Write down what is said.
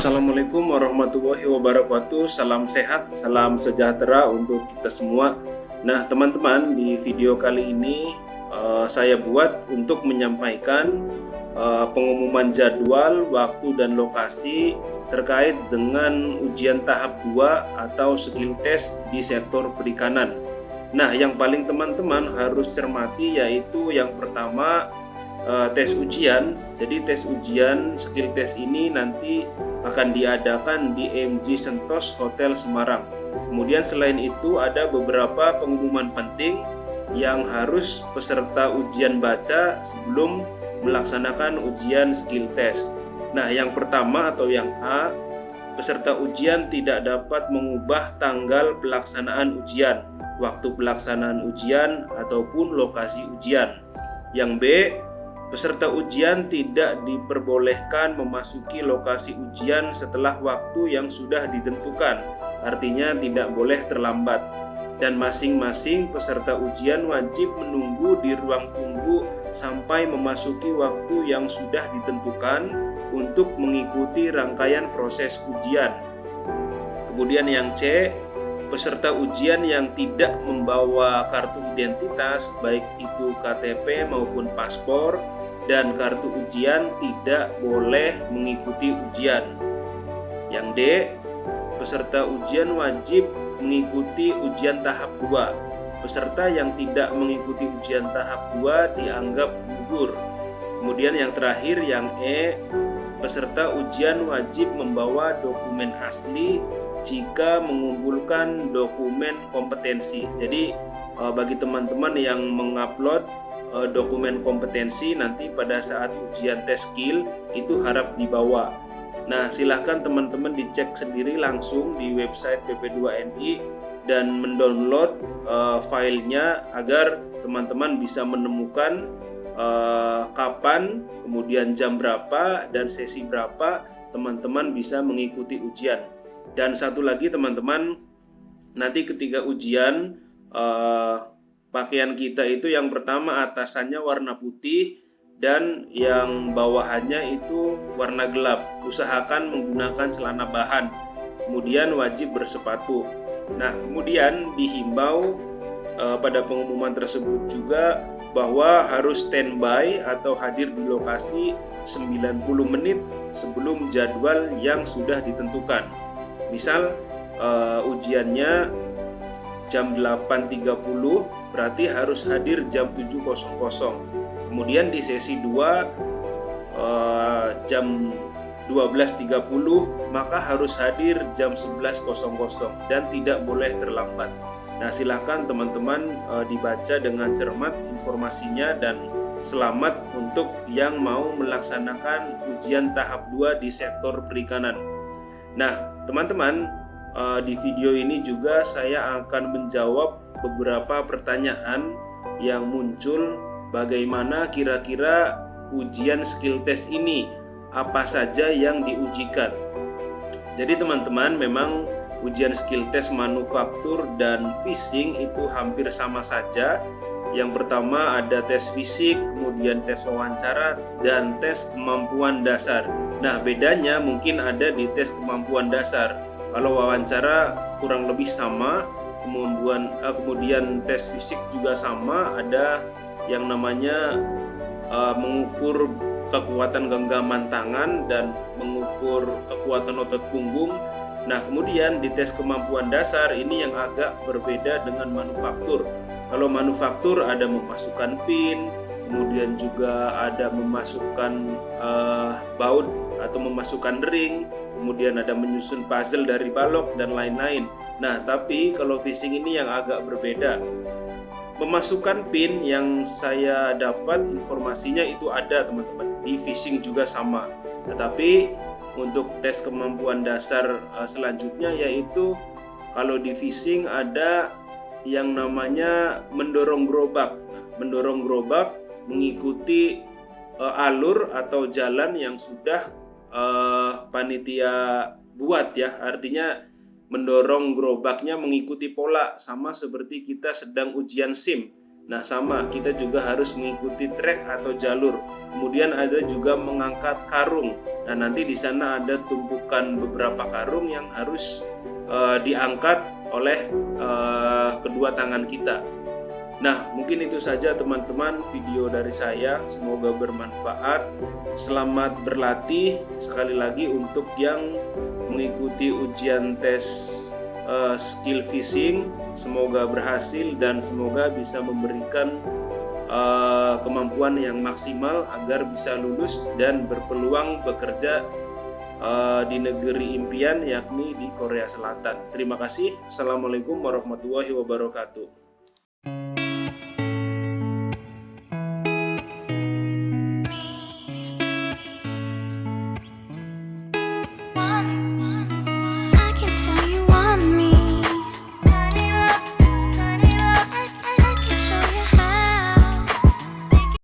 Assalamualaikum warahmatullahi wabarakatuh. Salam sehat, salam sejahtera untuk kita semua. Nah, teman-teman, di video kali ini saya buat untuk menyampaikan pengumuman jadwal, waktu, dan lokasi terkait dengan ujian tahap 2 atau skill test di sektor perikanan. Nah, yang paling teman-teman harus cermati yaitu yang pertama, tes ujian. Jadi tes ujian skill test ini nanti akan diadakan di EMJ Sentos Hotel Semarang. Kemudian selain itu ada beberapa pengumuman penting yang harus peserta ujian baca sebelum melaksanakan ujian skill test. Nah, yang pertama atau yang A, peserta ujian tidak dapat mengubah tanggal pelaksanaan ujian, waktu pelaksanaan ujian, ataupun lokasi ujian. Yang B, peserta ujian tidak diperbolehkan memasuki lokasi ujian setelah waktu yang sudah ditentukan, artinya tidak boleh terlambat. Dan masing-masing peserta ujian wajib menunggu di ruang tunggu sampai memasuki waktu yang sudah ditentukan untuk mengikuti rangkaian proses ujian. Kemudian yang C, peserta ujian yang tidak membawa kartu identitas, baik itu KTP maupun paspor, dan kartu ujian tidak boleh mengikuti ujian. Yang D, peserta ujian wajib mengikuti ujian tahap 2. Peserta yang tidak mengikuti ujian tahap 2 dianggap gugur. Kemudian yang terakhir yang E, peserta ujian wajib membawa dokumen asli jika mengumpulkan dokumen kompetensi. Jadi bagi teman-teman yang mengupload dokumen kompetensi nanti pada saat ujian tes skill itu harap dibawa. Nah, silahkan teman-teman dicek sendiri langsung di website PP2NI dan mendownload filenya agar teman-teman bisa menemukan kapan, kemudian jam berapa, dan sesi berapa teman-teman bisa mengikuti ujian. Dan satu lagi teman-teman, nanti ketika ujian pakaian kita itu yang pertama atasannya warna putih dan yang bawahannya itu warna gelap. Usahakan menggunakan celana bahan. Kemudian wajib bersepatu. Nah, kemudian dihimbau pada pengumuman tersebut juga bahwa harus standby atau hadir di lokasi 90 menit sebelum jadwal yang sudah ditentukan. Misal ujiannya jam 8.30, berarti harus hadir jam 7.00. Kemudian di sesi 2 jam 12.30, maka harus hadir jam 11.00 dan tidak boleh terlambat. Nah, silahkan teman-teman dibaca dengan cermat informasinya dan selamat untuk yang mau melaksanakan ujian tahap 2 di sektor perikanan. Nah, teman-teman, di video ini juga saya akan menjawab beberapa pertanyaan yang muncul, bagaimana kira-kira ujian skill test ini, apa saja yang diujikan. Jadi teman-teman, memang ujian skill test manufaktur dan fishing itu hampir sama saja. Yang pertama ada tes fisik, kemudian tes wawancara, dan tes kemampuan dasar. Nah, bedanya mungkin ada di tes kemampuan dasar. Kalau wawancara kurang lebih sama, kemudian tes fisik juga sama, ada yang namanya mengukur kekuatan genggaman tangan dan mengukur kekuatan otot punggung. Nah, kemudian di tes kemampuan dasar ini yang agak berbeda dengan manufaktur. Kalau manufaktur ada memasukkan pin, kemudian juga ada memasukkan baut atau memasukkan ring, kemudian ada menyusun puzzle dari balok dan lain-lain. Nah, tapi kalau fishing ini yang agak berbeda. Memasukkan pin yang saya dapat informasinya itu ada teman-teman. Di fishing juga sama. Tetapi untuk tes kemampuan dasar selanjutnya yaitu kalau di fishing ada yang namanya mendorong gerobak. Mendorong gerobak mengikuti alur atau jalan yang sudah panitia buat ya, artinya mendorong gerobaknya mengikuti pola sama seperti kita sedang ujian SIM. Nah, sama, kita juga harus mengikuti trek atau jalur. Kemudian ada juga mengangkat karung. Nah, nanti di sana ada tumpukan beberapa karung yang harus diangkat oleh kedua tangan kita. Nah, mungkin itu saja teman-teman video dari saya. Semoga bermanfaat. Selamat berlatih sekali lagi untuk yang mengikuti ujian tes skill fishing. Semoga berhasil dan semoga bisa memberikan kemampuan yang maksimal agar bisa lulus dan berpeluang bekerja di negeri impian, yakni di Korea Selatan. Terima kasih. Assalamualaikum warahmatullahi wabarakatuh.